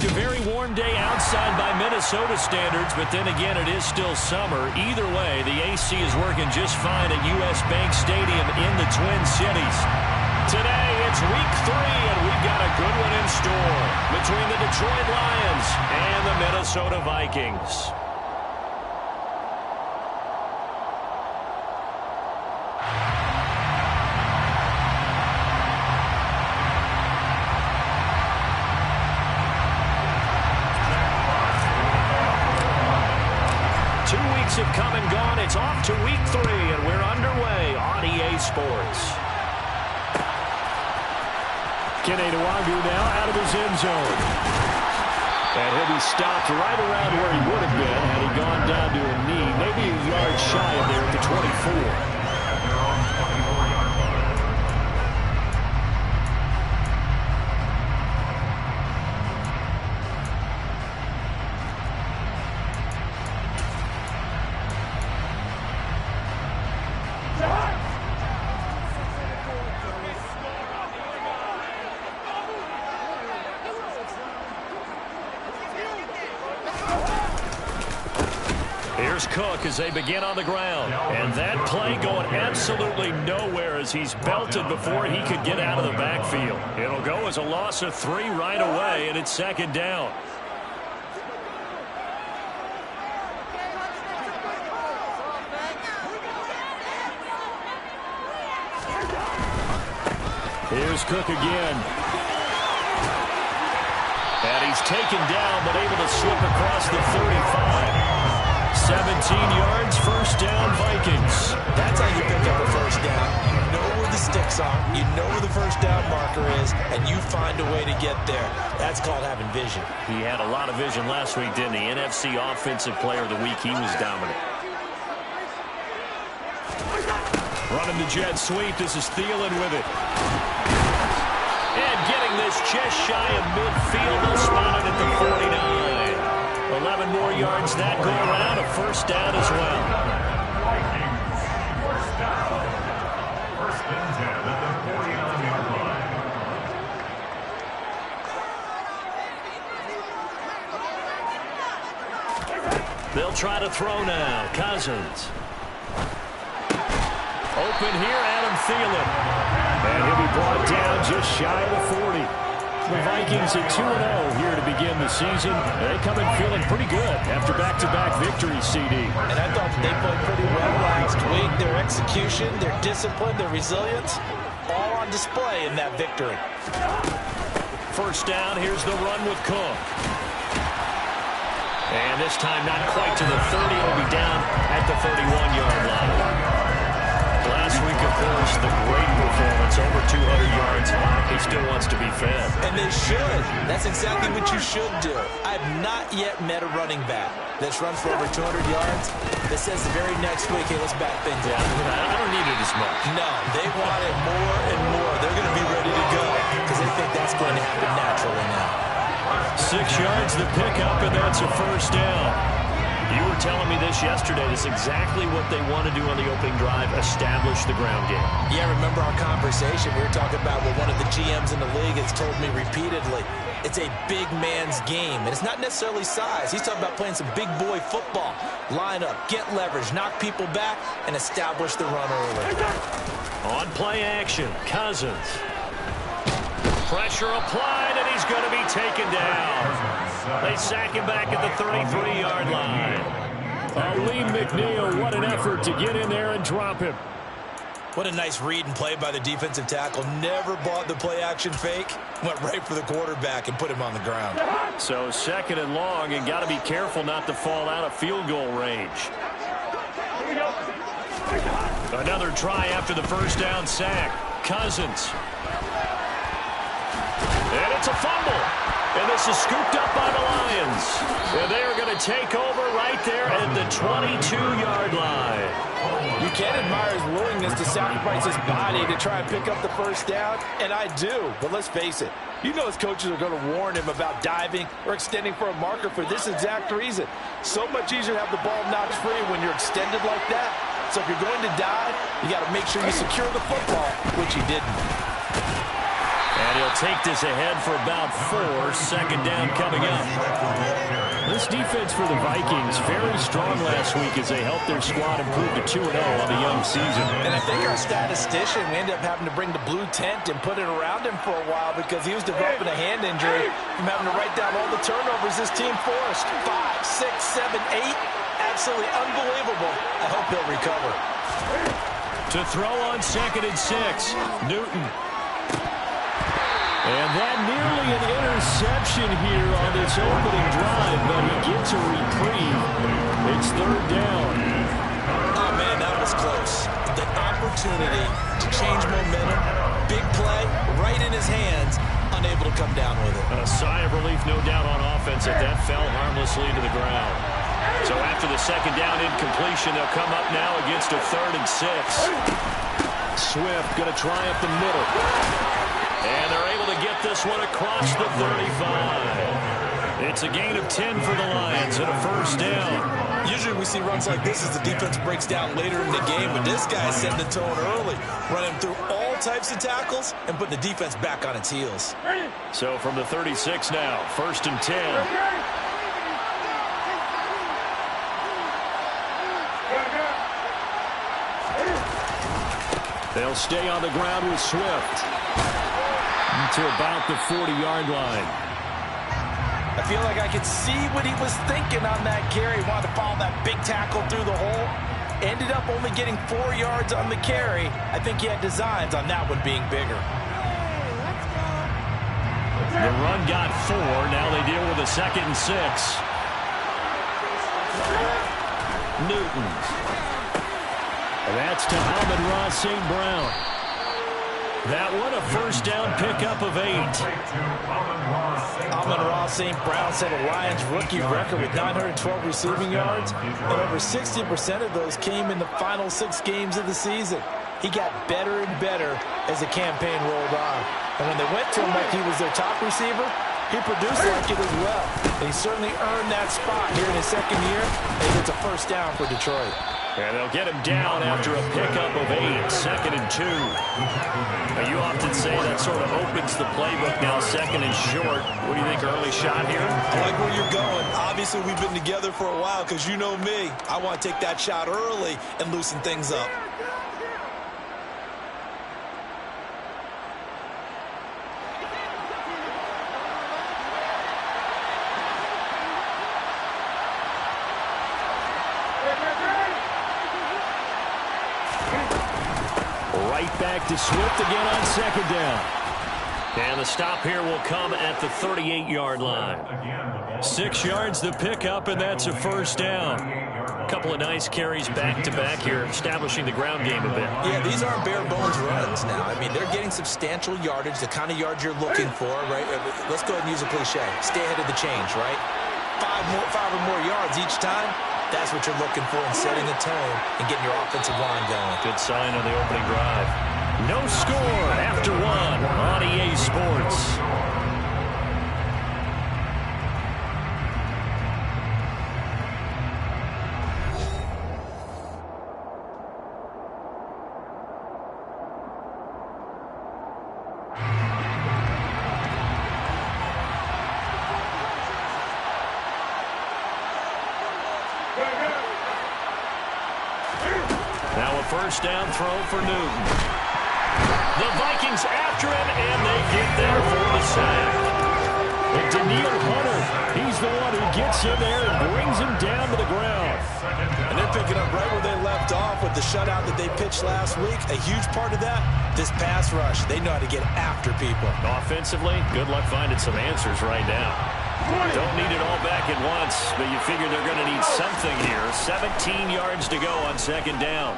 A very warm day outside by Minnesota standards, but then again, it is still summer. Either way, the AC is working just fine at U.S. Bank Stadium in the Twin Cities. Today, it's week 3, and we've got a good one in store between the Detroit Lions and the Minnesota Vikings. 2 weeks have come and gone. It's off to week 3, and we're underway on EA Sports. Kenny Nwangu now out of his end zone. And he'll be stopped right around where he would have been had he gone down to a knee, maybe a yard shy of there at the 24. Here's Cook as they begin on the ground. And that play going absolutely nowhere as he's belted before he could get out of the backfield. It'll go as a loss of 3 right away, and it's second down. Here's Cook again. And he's taken down, but able to slip across the 35. 17 yards, first down, Vikings. That's how you pick up a first down. You know where the sticks are, you know where the first down marker is, and you find a way to get there. That's called having vision. He had a lot of vision last week, didn't he? NFC Offensive Player of the Week, he was dominant. Running the jet sweep, this is Thielen with it. And getting this just shy of midfield, they'll spot it at the 49. 11 more yards that go around, a first down as well. First down. First and 10 at the 49-yard line. They'll try to throw now. Cousins. Open here, Adam Thielen. And he'll be brought down just shy of the 40. The Vikings at 2-0 here to begin the season. They come in feeling pretty good after back-to-back victories, CD. And I thought they played pretty well last week. Their execution, their discipline, their resilience, all on display in that victory. First down, here's the run with Cook. And this time not quite to the 30. It'll be down at the 31-yard line. Last week, of course, the great performance, over 200 yards. He still wants to be fed. And they should. That's exactly what you should do. I've not yet met a running back that's run for over 200 yards that says the very next week, hey, let's back things up. I don't need it as much. No, they want it more and more. They're going to be ready to go because they think that's going to happen naturally now. 6 yards the pickup, and that's a first down. You were telling me this yesterday. This is exactly what they want to do on the opening drive, establish the ground game. Yeah, remember our conversation? We were talking about what one of the GMs in the league has told me repeatedly. It's a big man's game, and it's not necessarily size. He's talking about playing some big boy football. Line up, get leverage, knock people back, and establish the run early. On play action, Cousins. Pressure applied, and he's going to be taken down. They sack him back at the 33-yard line. Lee McNeil, what an effort to get in there and drop him. What a nice read and play by the defensive tackle. Never bought the play-action fake. Went right for the quarterback and put him on the ground. So second and long, and got to be careful not to fall out of field goal range. Another try after the first down sack. Cousins. And it's a fumble. And this is scooped up by the Lions. And they are going to take over right there at the 22-yard line. You can admire his willingness to sacrifice his body to try and pick up the first down, and I do. But let's face it, you know his coaches are going to warn him about diving or extending for a marker for this exact reason. So much easier to have the ball knocked free when you're extended like that. So if you're going to dive, you got to make sure you secure the football, which he didn't. And he'll take this ahead for about 4. Second down coming up. This defense for the Vikings, very strong last week as they helped their squad improve to 2-0 on the young season. And I think our statistician, we ended up having to bring the blue tent and put it around him for a while because he was developing a hand injury from having to write down all the turnovers this team forced. 5, 6, 7, 8. Absolutely unbelievable. I hope he'll recover. To throw on 2nd and 6. Newton. And that nearly an interception here on this opening drive, but he gets a reprieve. It's 3rd down. Oh, man, that was close. The opportunity to change momentum, big play, right in his hands, unable to come down with it. A sigh of relief, no doubt, on offense that fell harmlessly to the ground. So after the 2nd down incompletion, they'll come up now against a 3rd and 6. Swift going to try up the middle. And they're able to get this one across the 35. It's a gain of 10 for the Lions and a 1st down. Usually we see runs like this as the defense breaks down later in the game, but this guy's setting the tone early, running through all types of tackles and putting the defense back on its heels. So from the 36 now, 1st and 10. They'll stay on the ground with Swift to about the 40-yard line. I feel like I could see what he was thinking on that carry. He wanted to follow that big tackle through the hole. Ended up only getting 4 yards on the carry. I think he had designs on that one being bigger. The run got 4. Now they deal with a 2nd and 6. Newton. And that's to Amon-Ra St. Brown. That one, a 1st down pickup of 8. Amon-Ra St. Brown set a Lions rookie record with 912 receiving yards, and over 60% of those came in the final 6 games of the season. He got better and better as the campaign rolled on. And when they went to him like he was their top receiver, he produced like it as well. And he certainly earned that spot here in his 2nd year, and it's a 1st down for Detroit. And they'll get him down after a pickup of 8, 2nd and 2. Now, you often say that sort of opens the playbook now, 2nd and short. What do you think, early shot here? I like where you're going. Obviously, we've been together for a while because you know me. I want to take that shot early and loosen things up. Back to Swift again on 2nd down. And the stop here will come at the 38-yard line. 6 yards the pickup, and that's a 1st down. A couple of nice carries back-to-back here, establishing the ground game a bit. Yeah, these aren't bare-bones runs now. I mean, they're getting substantial yardage, the kind of yards you're looking for, right? Let's go ahead and use a cliche. Stay ahead of the change, right? 5 or more yards each time. That's what you're looking for in setting a tone and getting your offensive line going. Good sign on the opening drive. No score after 1 on EA Sports. Now a 1st down throw for Newton. The Vikings after him, and they get there for the sack. And Daniil Hunter, he's the one who gets him there and brings him down to the ground. And they're picking up right where they left off with the shutout that they pitched last week. A huge part of that, this pass rush. They know how to get after people. Offensively, good luck finding some answers right now. Don't need it all back at once, but you figure they're going to need something here. 17 yards to go on 2nd down.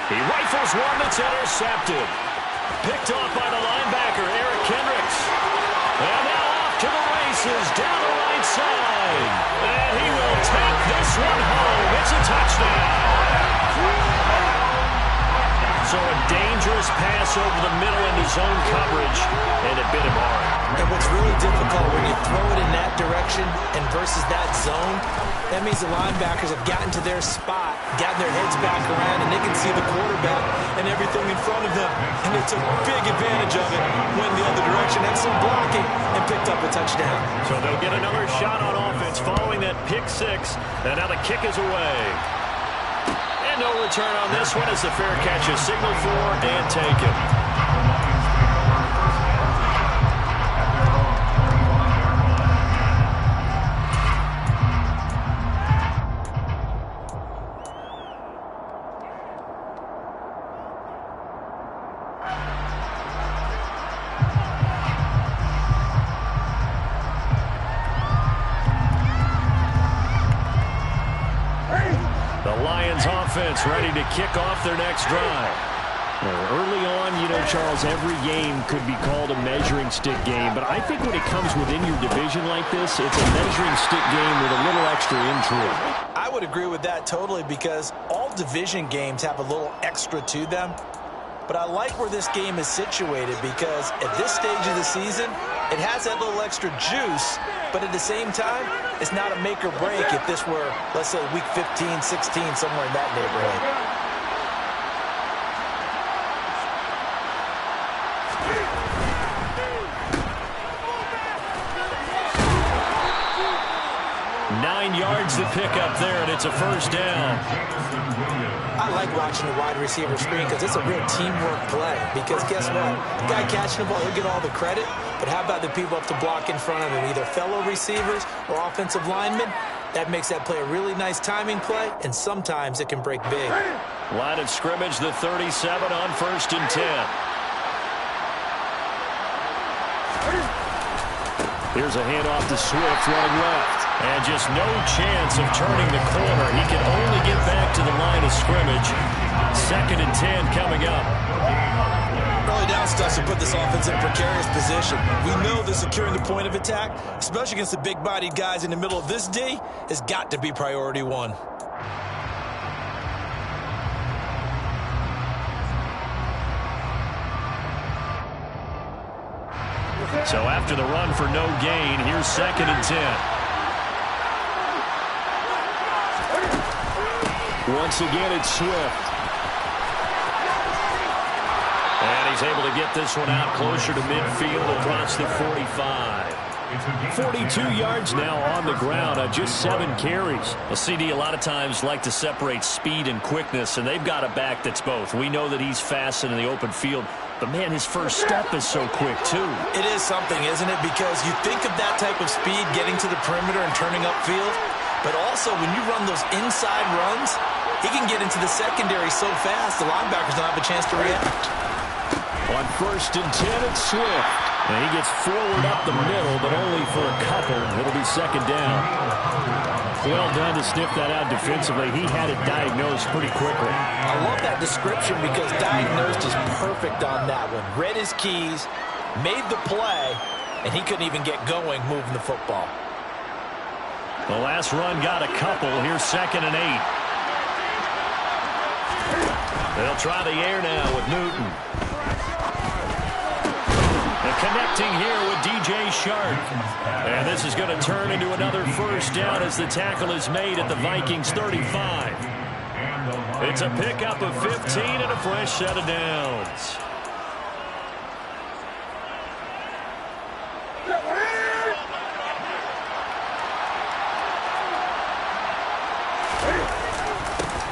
He rifles one that's intercepted. Picked off by the linebacker, Eric Kendricks. And now off to the races, down the right side. And he will take this one home. It's a touchdown. So a dangerous pass over the middle into zone coverage, and it bit him hard. And what's really difficult when you throw it in that direction and versus that zone. That means the linebackers have gotten to their spot, gotten their heads back around, and they can see the quarterback and everything in front of them. And they took big advantage of it, went the other direction, had some blocking, and picked up a touchdown. So they'll get another shot on offense following that pick six. And now the kick is away. And no return on this one as the fair catch is signaled for and taken. Offense ready to kick off their next drive. Well, early on, you know, Charles, every game could be called a measuring stick game, but I think when it comes within your division like this, it's a measuring stick game with a little extra intrigue. I would agree with that totally because all division games have a little extra to them. But I like where this game is situated because at this stage of the season, it has that little extra juice, but at the same time, it's not a make or break if this were, let's say, week 15, 16, somewhere in that neighborhood. Yards to pick up there, and it's a first down. I like watching the wide receiver screen because it's a real teamwork play. Because guess what? The guy catching the ball, he'll get all the credit. But how about the people up to block in front of him, either fellow receivers or offensive linemen? That makes that play a really nice timing play, and sometimes it can break big. Line of scrimmage, the 37 on 1st and 10. Here's a handoff to Swift running left. And just no chance of turning the corner. He can only get back to the line of scrimmage. 2nd and 10 coming up. Early down stuff to put this offense in a precarious position. We know that securing the point of attack, especially against the big-bodied guys in the middle of this D, has got to be priority one. So after the run for no gain, here's 2nd and 10. Once again, it's Swift. And he's able to get this one out closer to midfield across the 45. 42 yards now on the ground on just 7 carries. A CD a lot of times like to separate speed and quickness, and they've got a back that's both. We know that he's fast in the open field, but, man, his first step is so quick, too. It is something, isn't it? Because you think of that type of speed getting to the perimeter and turning upfield, but also when you run those inside runs, he can get into the secondary so fast the linebackers don't have a chance to react. On 1st and 10, it's Swift. And he gets forward up the middle, but only for a couple. It'll be 2nd down. Well done to sniff that out defensively. He had it diagnosed pretty quickly. I love that description because diagnosed is perfect on that one. Read his keys, made the play, and he couldn't even get going moving the football. The last run got a couple. Here's 2nd and 8. They'll try the air now with Newton. And connecting here with DJ Shark. And this is going to turn into another first down as the tackle is made at the Vikings 35. It's a pickup of 15 and a fresh set of downs.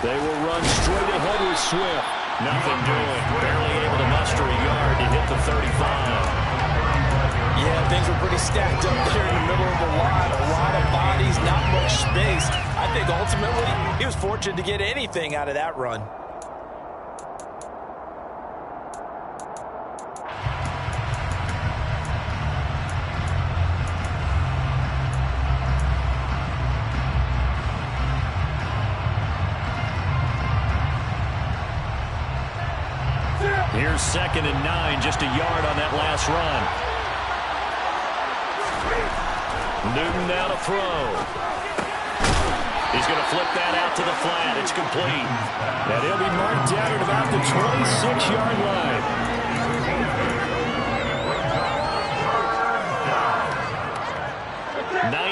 They will run straight ahead with Swift. Nothing doing. Barely able to muster a yard to hit the 35. Yeah, things were pretty stacked up there in the middle of the line. A lot of bodies, not much space. I think ultimately he was fortunate to get anything out of that run. Here's 2nd and 9, just a yard on that last run. Newton now to throw. He's going to flip that out to the flat. It's complete. And he'll be marked down at about the 26-yard line.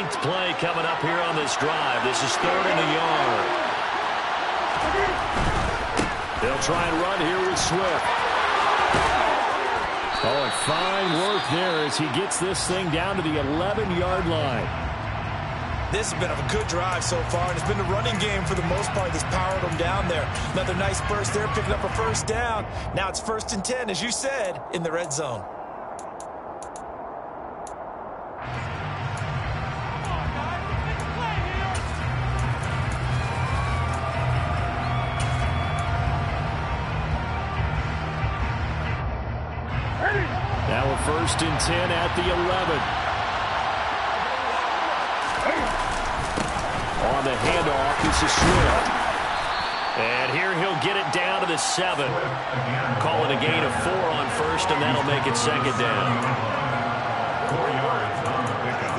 15th play coming up here on this drive. This is 3rd and a yard. They'll try and run here with Swift. Oh, and fine work there as he gets this thing down to the 11-yard line. This has been a good drive so far, and it's been the running game for the most part that's powered them down there. Another nice burst there, picking up a first down. Now it's 1st and 10, as you said, in the red zone. Now a 1st and 10 at the 11. On the handoff, this is Swift. And here he'll get it down to the 7. Call it a gain of 4 on 1st, and that'll make it 2nd down. 4 yards on the pickup.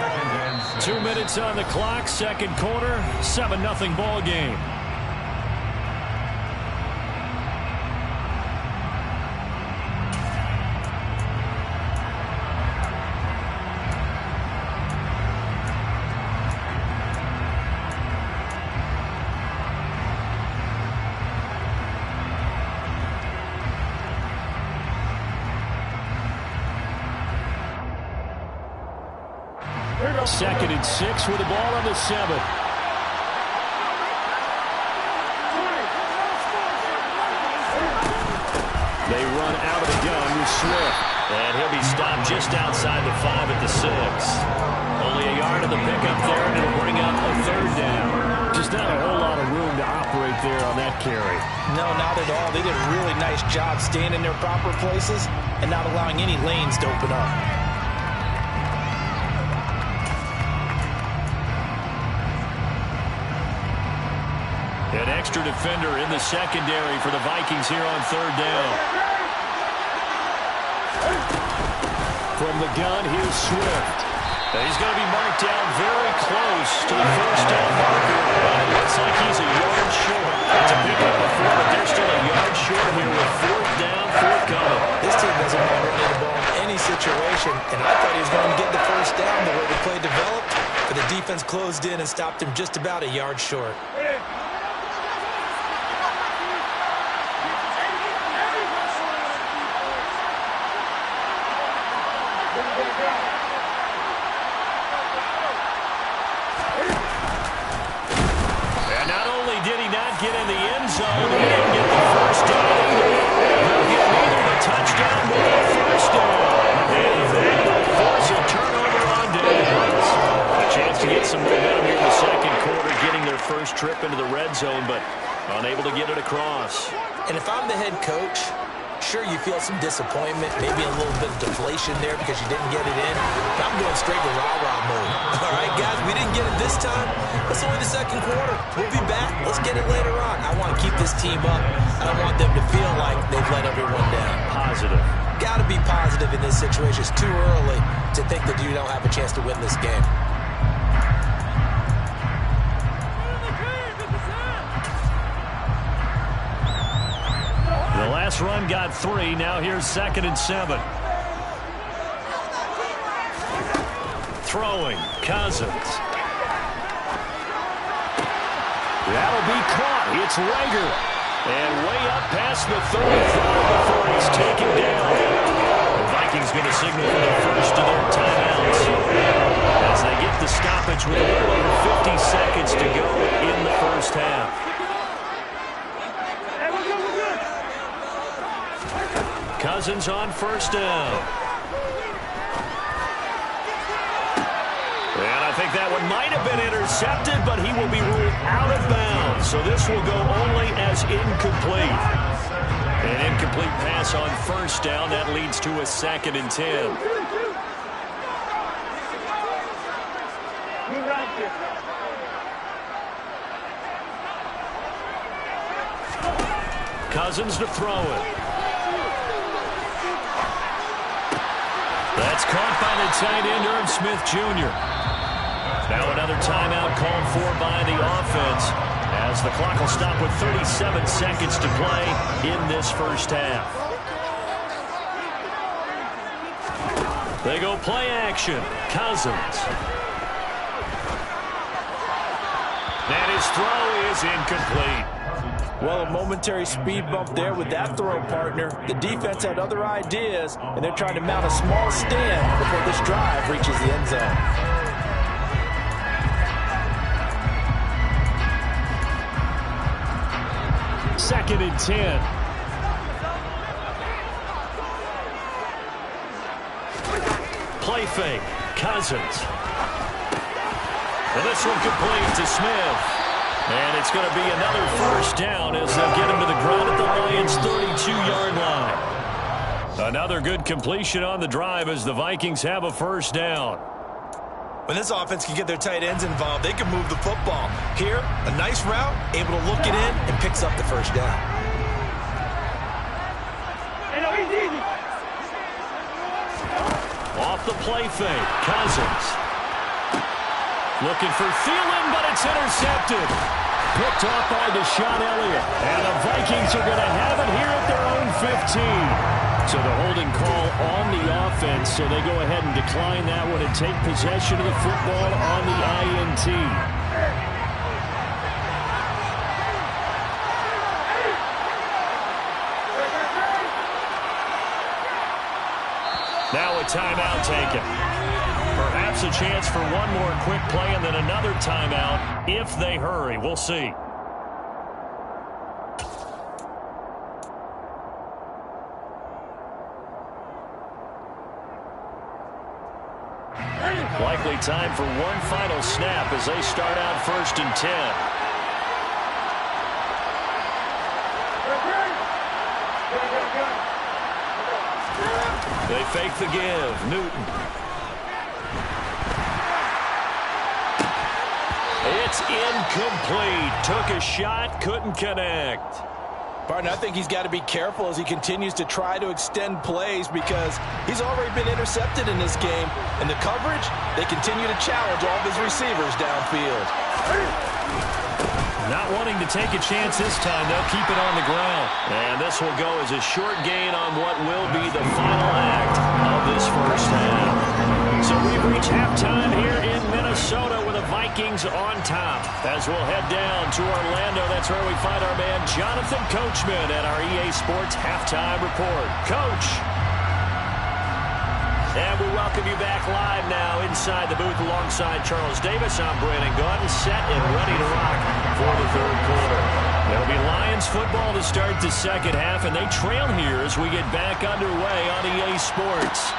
2nd and 6. 2 minutes on the clock, 2nd quarter, 7-0 ball game. Second and 6 with the ball on the 7. They run out of the gun with Swift. And he'll be stopped just outside the 5 at the 6. Only a yard of the pickup there, and it'll bring up a 3rd down. Just not a whole lot of room to operate there on that carry. No, not at all. They did a really nice job staying in their proper places and not allowing any lanes to open up. An extra defender in the secondary for the Vikings here on 3rd down. From the gun, here's Swift. He's going to be marked down very close to the 1st down marker. It looks like he's a yard short. It's a pickup before, but they're still a yard short here with 4th down, 4th coming. This team doesn't mind running the ball in any situation, and I thought he was going to get the 1st down the way the play developed, but the defense closed in and stopped him just about a yard short. And not only did he not get in the end zone, he didn't get the 1st down either. He'll get neither the touchdown nor the 1st down. And that will force a turnover on downs. A chance to get some momentum here in the 2nd quarter, getting their 1st trip into the red zone, but unable to get it across. And if I'm the head coach, sure, you feel some disappointment, maybe a little bit of deflation there because you didn't get it in. But I'm going straight to rah-rah mode. All right, guys, we didn't get it this time. It's only the 2nd quarter. We'll be back. Let's get it later on. I want to keep this team up. I don't want them to feel like they've let everyone down. Positive. Got to be positive in this situation. It's too early to think that you don't have a chance to win this game. The last run got 3. Now here's 2nd and 7. Throwing, Cousins. That'll be caught. It's Rager. And way up past the 35 before he's taken down. The Vikings going to signal for the 1st of their timeouts as they get the stoppage with a little over 50 seconds to go in the 1st half. Cousins on 1st down. And I think that one might have been intercepted, but he will be ruled out of bounds. So this will go only as incomplete. An incomplete pass on 1st down. That leads to a 2nd and 10. Cousins to throw it. That's caught by the tight end, Irv Smith Jr. Now another timeout called for by the offense as the clock will stop with 37 seconds to play in this 1st half. They go play action. Cousins. And his throw is incomplete. Well, a momentary speed bump there with that throw, partner. The defense had other ideas, and they're trying to mount a small stand before this drive reaches the end zone. Second and 10. Play fake. Cousins. And this one complete to Smith. And it's going to be another first down as they'll get him to the ground at the Lions' 32-yard line. Another good completion on the drive as the Vikings have a first down. When this offense can get their tight ends involved, they can move the football. Here, a nice route, able to look it in, and picks up the first down. Off the play fake, Cousins. Looking for Thielen, but it's intercepted. Picked off by Deshaun Elliott. And the Vikings are going to have it here at their own 15. So the holding call on the offense, so they go ahead and decline that one and take possession of the football on the INT. Now a timeout taken. Perhaps a chance for one more quick play and then another timeout if they hurry. We'll see. Likely time for one final snap as they start out first and 10. They fake the give. Newton. It's incomplete. Took a shot, couldn't connect. Partner, I think he's got to be careful as he continues to try to extend plays because he's already been intercepted in this game. And the coverage, they continue to challenge all of his receivers downfield. Not wanting to take a chance this time. They'll keep it on the ground. And this will go as a short gain on what will be the final act of this first half. So we've reached halftime here in Minnesota with the Vikings on top. As we'll head down to Orlando, that's where we find our man Jonathan Coachman at our EA Sports Halftime Report. Coach. And we welcome you back live now inside the booth alongside Charles Davis. I'm Brandon Gaudin, set and ready to rock for the third quarter. It'll be Lions football to start the second half, and they trail here as we get back underway on EA Sports.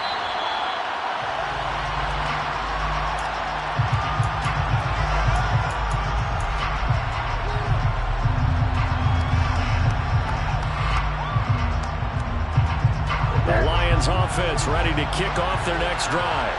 Offense ready to kick off their next drive.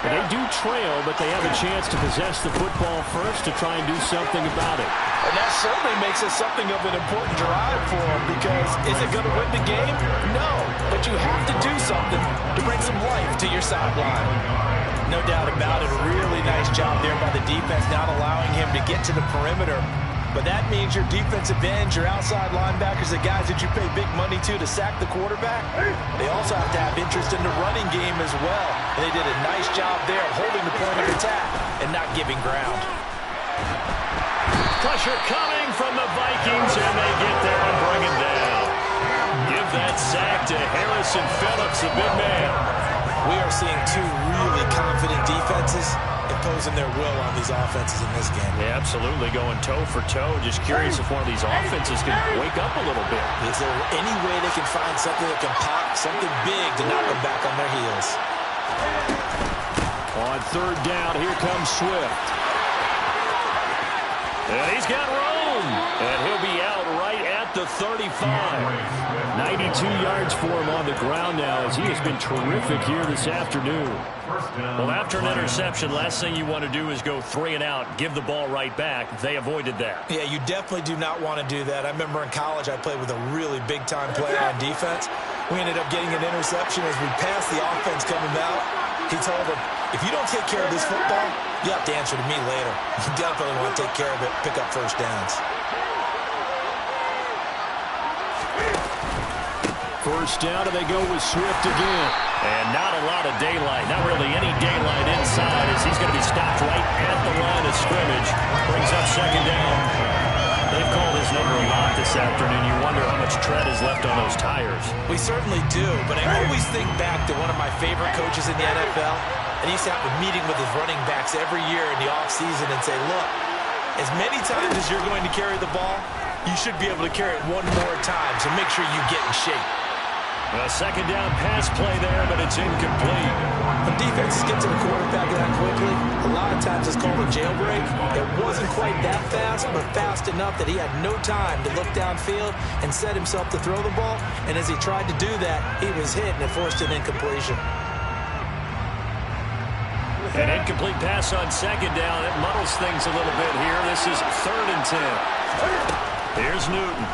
And they do trail, but they have a chance to possess the football first to try and do something about it. And that certainly makes it something of an important drive for them because is it going to win the game? No, but you have to do something to bring some life to your sideline. No doubt about it. A really nice job there by the defense, not allowing him to get to the perimeter. But that means your defensive ends, your outside linebackers, the guys that you pay big money to sack the quarterback, they also have to have interest in the running game as well. And they did a nice job there of holding the point of attack and not giving ground. Pressure coming from the Vikings, and they get there and bring it down. Give that sack to Harrison Phillips, the big man. We are seeing two really confident defenses imposing their will on these offenses in this game. Yeah, absolutely, going toe for toe. Just curious if one of these offenses can wake up a little bit. Is there any way they can find something that can pop, something big to knock them back on their heels? On third down, here comes Swift. And he's got room. And he'll be out right at the 35. 92 yards for him on the ground now as he has been terrific here this afternoon. Well, after an interception, last thing you want to do is go 3 and out, give the ball right back. They avoided that. Yeah, you definitely do not want to do that. I remember in college I played with a really big-time player on defense. We ended up getting an interception as we passed the offense coming out. He told him, if you don't take care of this football, you have to answer to me later. You definitely want to take care of it, pick up first downs. First down, and they go with Swift again. And not a lot of daylight, not really any daylight inside as he's going to be stopped right at the line of scrimmage. Brings up second down. They've called his number a lot this afternoon. You wonder how much tread is left on those tires. We certainly do, but I always think back to one of my favorite coaches in the NFL, and he used to have a meeting with his running backs every year in the offseason and say, look, as many times as you're going to carry the ball, you should be able to carry it one more time, so make sure you get in shape. A second down pass play there, but it's incomplete. When defenses get to the quarterback that quickly, a lot of times it's called a jailbreak. It wasn't quite that fast, but fast enough that he had no time to look downfield and set himself to throw the ball. And as he tried to do that, he was hit and it forced an incompletion. An incomplete pass on second down. It muddles things a little bit here. This is 3rd and 10. Here's Newton.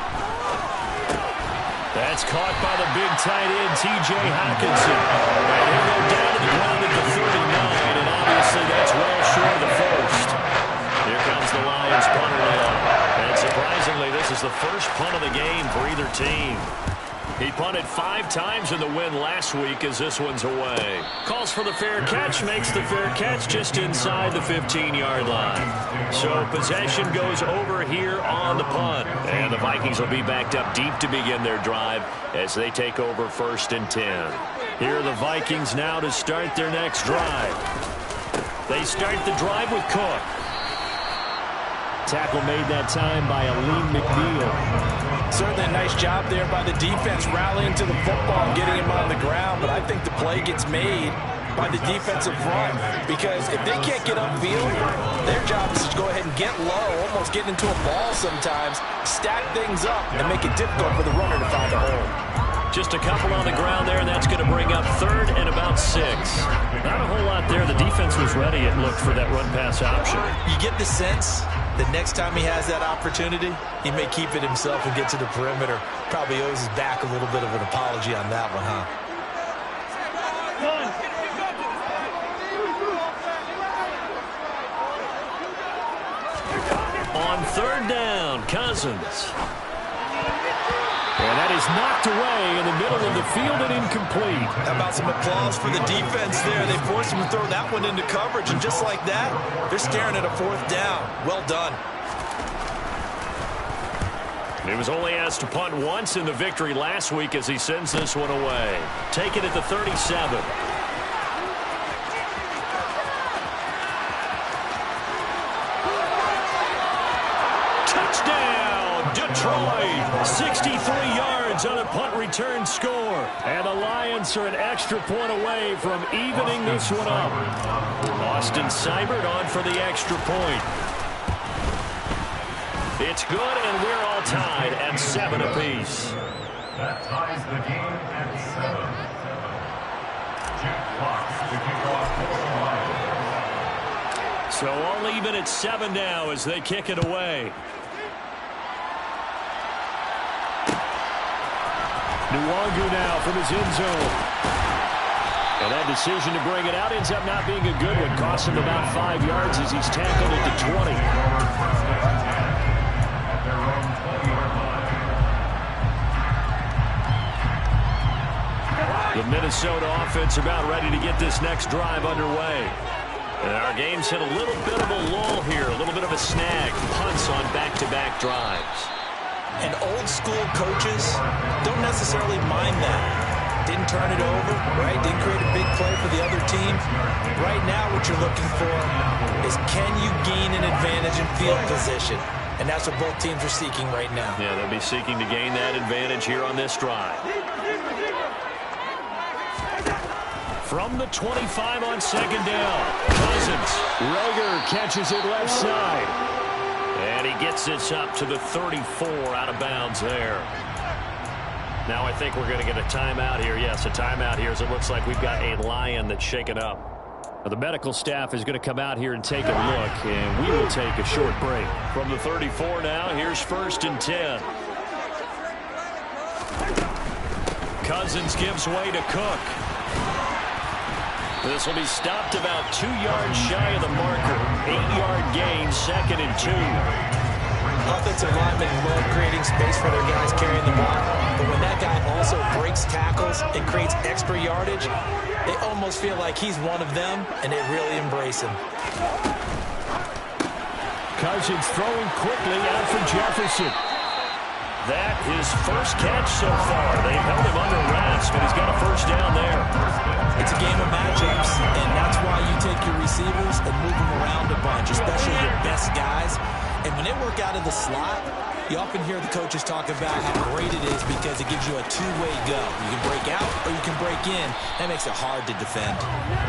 That's caught by the big tight end, T.J. Hockenson. And he'll go down to the ground at the 39, and obviously that's well short of the first. Here comes the Lions punter now. And surprisingly, this is the first punt of the game for either team. He punted 5 times in the win last week as this one's away. Calls for the fair catch, makes the fair catch just inside the 15-yard line. So possession goes over here on the punt. And the Vikings will be backed up deep to begin their drive as they take over 1st and 10. Here are the Vikings now to start their next drive. They start the drive with Cook. Tackle made that time by Aleem McNeil. Certainly a nice job there by the defense rallying to the football and getting him on the ground, but I think the play gets made by the defensive front because if they can't get upfield, their job is to go ahead and get low, almost get into a ball sometimes, stack things up, and make it difficult for the runner to find a hole. Just a couple on the ground there, and that's going to bring up 3rd and about 6. Not a whole lot there. The defense was ready, it looked, for that run-pass option. You get the sense that next time he has that opportunity, he may keep it himself and get to the perimeter. Probably owes his back a little bit of an apology on that one, huh? On 3rd down, Cousins. And that is knocked away in the middle of the field and incomplete. How about some applause for the defense there? They forced him to throw that one into coverage, and just like that, they're staring at a 4th down. Well done. He was only asked to punt once in the victory last week as he sends this one away. Take it at the 37. Touchdown, Detroit! 63 yards on a punt return score. And the Lions are an extra point away from evening this one up. Austin Seibert on for the extra point. It's good, and we're all tied at 7 apiece. That ties the game at 7. Jack Fox to kick off for the Lions. So all even at 7 now as they kick it away. Nwangu now from his end zone. And that decision to bring it out ends up not being a good one. Costs him about 5 yards as he's tackled at the 20. The Minnesota offense about ready to get this next drive underway. And our game's hit a little bit of a lull here, a little bit of a snag. Punts on back-to-back drives. And old school coaches don't necessarily mind that. Didn't turn it over, right? Didn't create a big play for the other team. Right now what you're looking for is can you gain an advantage in field position? And that's what both teams are seeking right now. Yeah, they'll be seeking to gain that advantage here on this drive. From the 25 on second down, Cousins. Rager catches it left side. And he gets this up to the 34 out of bounds there. Now I think we're going to get a timeout here. Yes, a timeout here as it looks like we've got a Lion that's shaken up. Now, the medical staff is going to come out here and take a look, and we will take a short break. From the 34 now, here's 1st and 10. Cousins gives way to Cook. This will be stopped about 2 yards shy of the marker. 8-yard gain, 2nd and 2. Offensive linemen love creating space for their guys carrying the ball. But when that guy also breaks tackles and creates extra yardage, they almost feel like he's one of them, and they really embrace him. Cousins throwing quickly out for Jefferson. That his first catch so far. They've held him under wraps, but he's got a first down there. It's a game of matchups, and that's why you take your receivers and move them around a bunch, especially your best guys. And when they work out of the slot, you often hear the coaches talk about how great it is because it gives you a two-way go. You can break out or you can break in. That makes it hard to defend.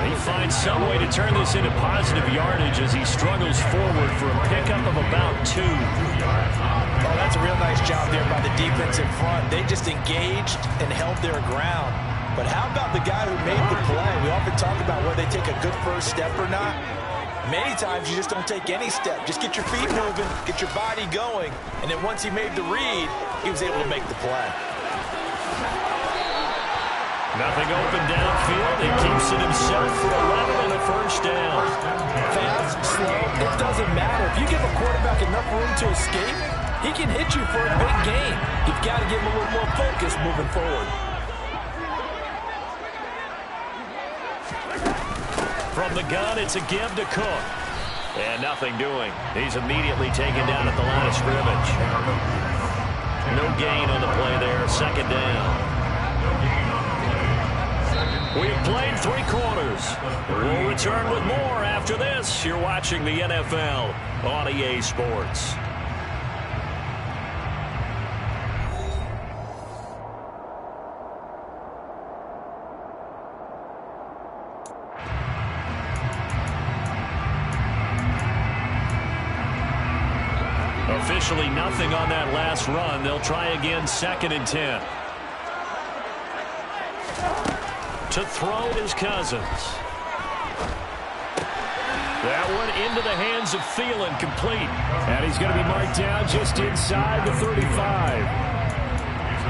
He finds some way to turn this into positive yardage as he struggles forward for a pickup of about 2. Oh, that's a real nice job there by the defense in front. They just engaged and held their ground. But how about the guy who made the play? We often talk about whether they take a good first step or not. Many times you just don't take any step. Just get your feet moving, get your body going, and then once he made the read, he was able to make the play. Nothing open downfield. He keeps it himself for 11 and a first down. Fast, slow, it doesn't matter. If you give a quarterback enough room to escape, he can hit you for a big gain. You've got to give him a little more focus moving forward. From the gun, it's a give to Cook. And nothing doing. He's immediately taken down at the line of scrimmage. No gain on the play there. Second down. We have played 3 quarters. We'll return with more after this. You're watching the NFL on EA Sports. Officially nothing on that last run. They'll try again, 2nd and 10. To throw is Cousins. That one into the hands of Thielen, complete. And he's going to be marked down just inside the 35.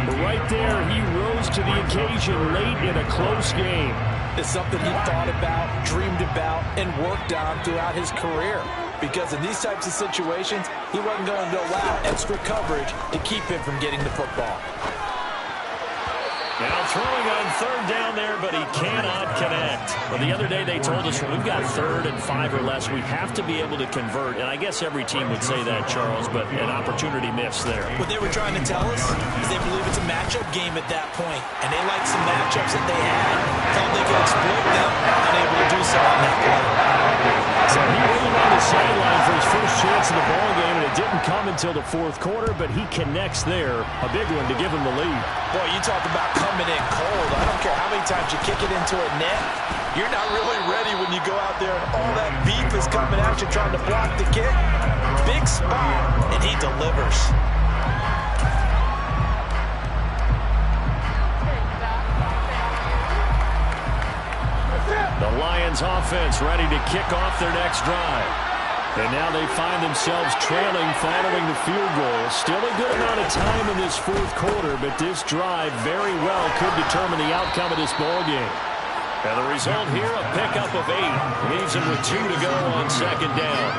But right there, he rose to the occasion late in a close game. It's something he thought about, dreamed about, and worked on throughout his career. Because in these types of situations, he wasn't going to allow extra coverage to keep him from getting the football. Now throwing on 3rd down there, but he cannot connect. Well, the other day they told us when we've got 3rd and 5 or less, we have to be able to convert. And I guess every team would say that, Charles, but an opportunity missed there. What they were trying to tell us is they believe it's a matchup game at that point, and they liked some matchups that they had, felt they could exploit them, unable to do so on that play. So he waited on the sideline for his first chance in the ball game, and it didn't come until the 4th quarter, but he connects there. A big one to give him the lead. Boy, you talk about coming in cold. I don't care how many times you kick it into a net. You're not really ready when you go out there and all that beef is coming at you trying to block the kick. Big spot, and he delivers. The Lions offense ready to kick off their next drive. And now they find themselves trailing following the field goal. Still a good amount of time in this 4th quarter, but this drive very well could determine the outcome of this ball game. And the result here, a pickup of 8. Leaves them with 2 to go on 2nd down.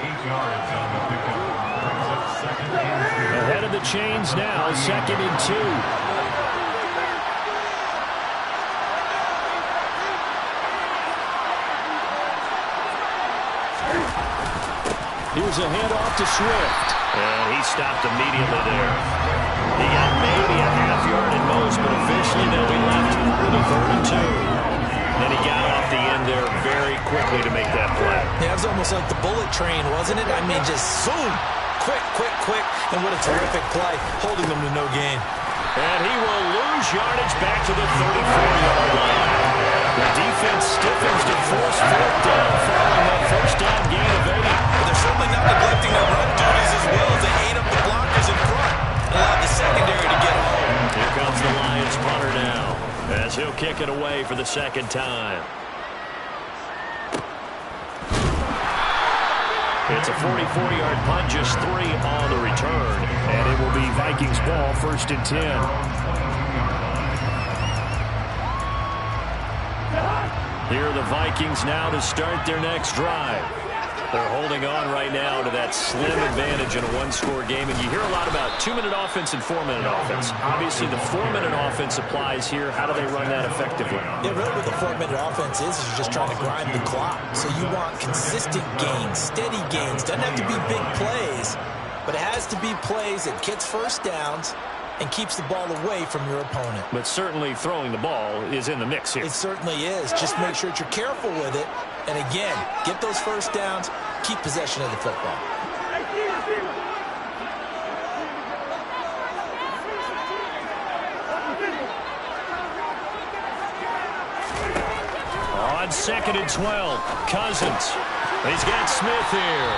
8 yards on the pickup. Brings up 2nd and 2. Ahead of the chains now, 2nd and 2. Here's a handoff to Swift. And he stopped immediately there. He got maybe a half yard at most, but officially they'll be left with a 3rd and 2. Then he got off the end there very quickly to make that play. Yeah, it was almost like the bullet train, wasn't it? I mean, just zoom. Quick, quick, quick. And what a terrific play, holding them to no gain. And he will lose yardage back to the 34-yard line. The defense stiffens to force 4th down following that first down gain of 8. But they're certainly not neglecting their run duties as well as they ate up the blockers in front and allowed the secondary to get home. Here comes the Lions punter now as he'll kick it away for the 2nd time. It's a 44-yard punt, just 3 on the return. And it will be Vikings ball, 1st and 10. Here are the Vikings now to start their next drive. They're holding on right now to that slim advantage in a one-score game. And you hear a lot about 2-minute offense and 4-minute offense. Obviously, the 4-minute offense applies here. How do they run that effectively? Yeah, really what the 4-minute offense is you're just trying to grind the clock. So you want consistent gains, steady gains. Doesn't have to be big plays, but it has to be plays that gets first downs and keeps the ball away from your opponent. But certainly throwing the ball is in the mix here. It certainly is. Just make sure that you're careful with it. And again, get those first downs, keep possession of the football. On 2nd and 12, Cousins. He's got Smith here.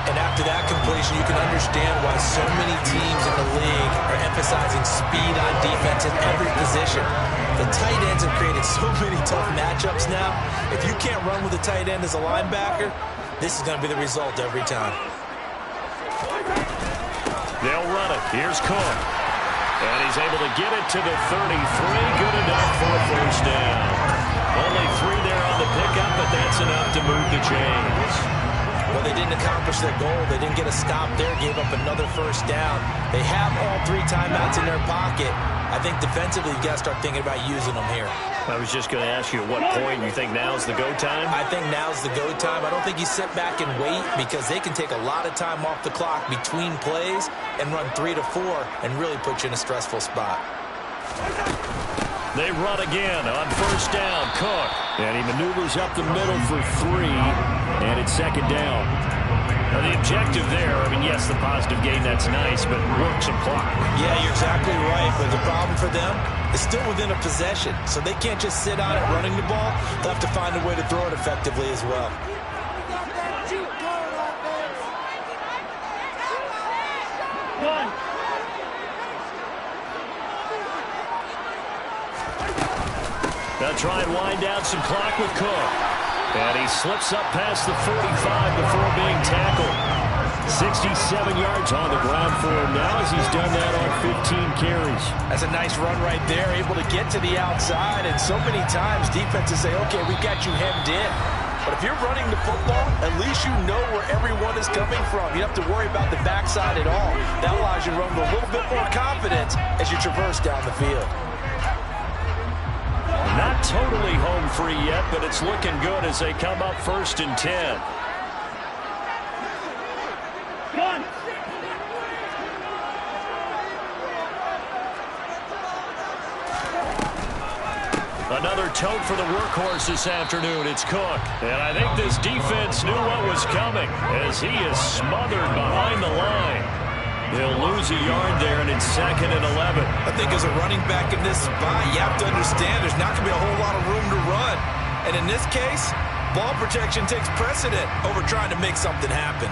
And after that completion, you can understand why so many teams in the league are emphasizing speed on defense in every position. The tight ends have created so many tough matchups now. If you can't run with a tight end as a linebacker, this is going to be the result every time. They'll run it. Here's Cook. And he's able to get it to the 33. Good enough for a first down. Only 3 there on the pickup, but that's enough to move the chains. Well, they didn't accomplish their goal. They didn't get a stop there, gave up another first down. They have all 3 timeouts in their pocket. I think defensively, you've got to start thinking about using them here. I was just going to ask you at what point you think now's the go time? I think now's the go time. I don't think you sit back and wait because they can take a lot of time off the clock between plays and run 3 to 4 and really put you in a stressful spot. They run again on first down. Cook. And he maneuvers up the middle for 3. And it's 2nd down. Now the objective there, I mean, yes, the positive gain, that's nice, but work some clock. Yeah, you're exactly right. But the problem for them is still within a possession. So they can't just sit on it running the ball. They'll have to find a way to throw it effectively as well. They'll try and wind down some clock with Cook. And he slips up past the 45 before being tackled. 67 yards on the ground for him now as he's done that on 15 carries. That's a nice run right there, able to get to the outside. And so many times defenses say, okay, we've got you hemmed in. But if you're running the football, at least you know where everyone is coming from. You don't have to worry about the backside at all. That allows you to run with a little bit more confidence as you traverse down the field. Not totally home free yet, but it's looking good as they come up 1st and 10. Another tote for the workhorse this afternoon. It's Cook. And I think this defense knew what was coming as he is smothered behind the line. He'll lose a yard there, and it's 2nd and 11. I think as a running back in this spot, you have to understand there's not going to be a whole lot of room to run. And in this case, ball protection takes precedent over trying to make something happen.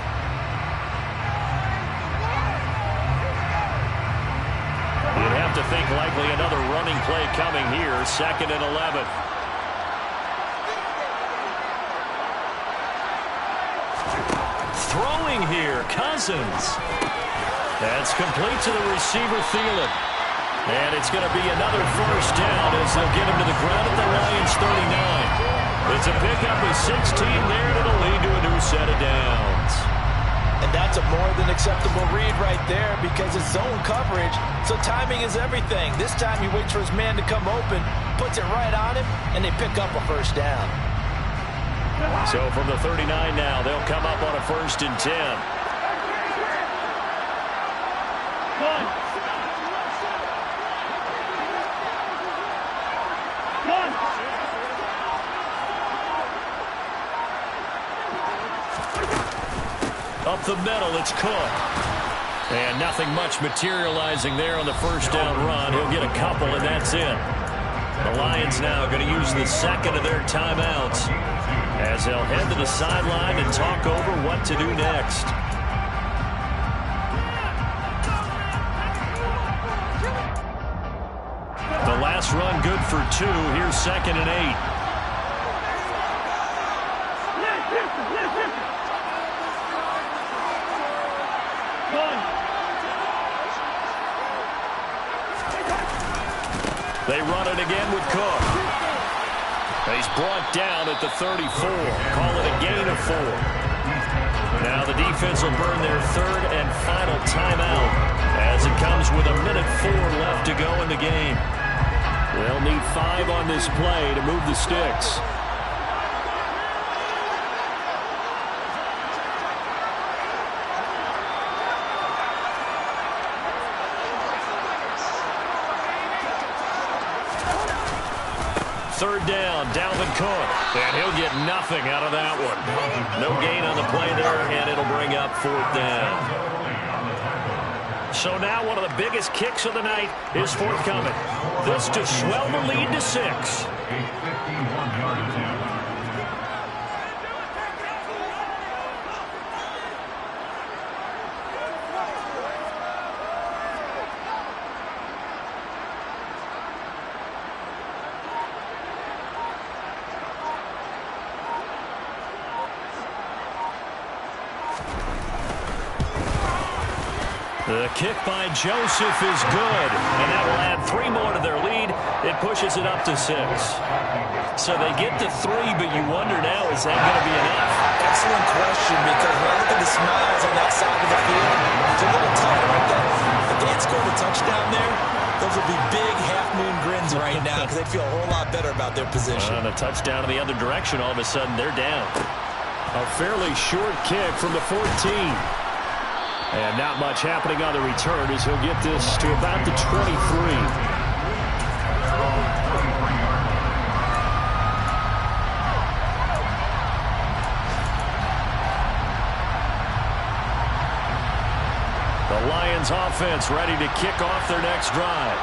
You'd have to think likely another running play coming here, 2nd and 11. Throwing here, Cousins. That's complete to the receiver, Thielen. And it's going to be another first down as they'll get him to the ground at the Lions' 39. It's a pickup of 16 there that'll lead to a new set of downs. And that's a more than acceptable read right there because it's zone coverage, so timing is everything. This time he waits for his man to come open, puts it right on him, and they pick up a first down. So from the 39 now, they'll come up on a 1st and 10. Up the middle, it's Cook. And nothing much materializing there on the first down run. He'll get a couple, and that's it. The Lions now going to use the 2nd of their timeouts as they'll head to the sideline and talk over what to do next. The last run good for 2. Here's 2nd and 8. They run it again with Cook. He's brought down at the 34. Call it a gain of 4. Now the defense will burn their third and final timeout as it comes with 1:04 left to go in the game. They'll need 5 on this play to move the sticks. Third down, Dalvin Cook. And he'll get nothing out of that one. No gain on the play there, and it'll bring up 4th down. So now one of the biggest kicks of the night is forthcoming. This to swell the lead to 6. A 51-yard attempt. The kick by Joseph is good, and that will add 3 more to their lead. It pushes it up to 6. So they get to 3, but you wonder now, is that going to be enough? Excellent question, because when I look at the smiles on that side of the field, it's a little tight right there. If they had scored a touchdown there, those would be big half-moon grins right now, because they'd feel a whole lot better about their position. On a touchdown in the other direction, all of a sudden they're down. A fairly short kick from the 14. And not much happening on the return as he'll get this to about the 23. The Lions offense ready to kick off their next drive.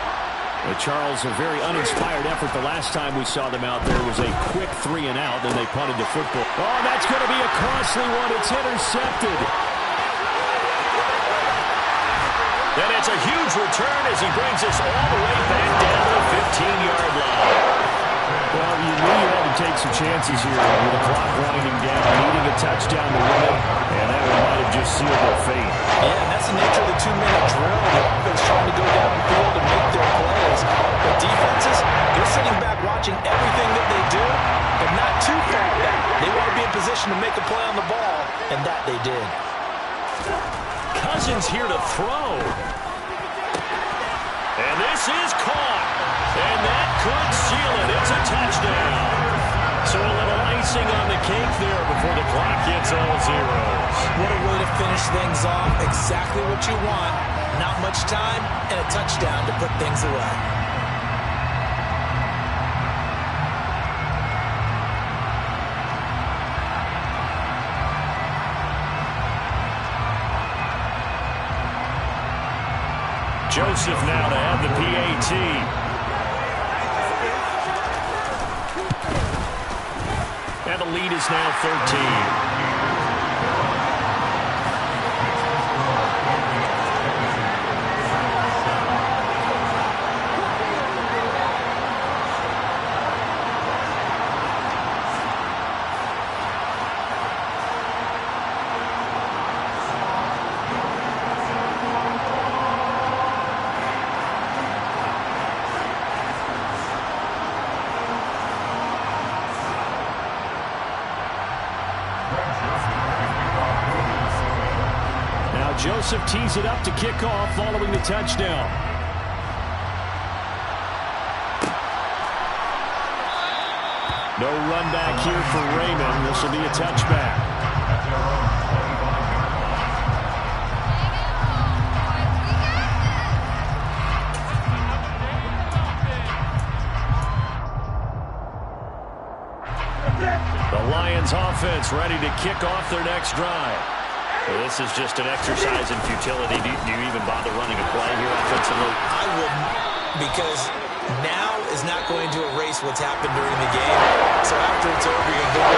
Charles, a very uninspired effort the last time we saw them out there was a quick 3 and out, then they punted the football. Oh, that's going to be a costly one. It's intercepted. And it's a huge return as he brings us all the way back down to the 15-yard line. Well, you knew you had to take some chances here with the clock winding down, needing a touchdown to win it, and that one might have just sealed their fate. Yeah, and that's the nature of the 2-minute drill. The offense trying to go down the field and make their plays. But defenses, they're sitting back watching everything that they do, but not too far back. They want to be in position to make a play on the ball, and that they did. Cousins here to throw. And this is caught. And that could seal it. It's a touchdown. So a little icing on the cake there before the clock hits all zeros. What a way to finish things off. Exactly what you want. Not much time and a touchdown to put things away. Joseph now to have the PAT. And the lead is now 13. Joseph tees it up to kick off following the touchdown. No run back here for Raymond. This will be a touchback. The Lions offense ready to kick off their next drive. Well, this is just an exercise in futility. Do you even bother running a play here offensively? I wouldn't, because now is not going to erase what's happened during the game. So after it's over, you're going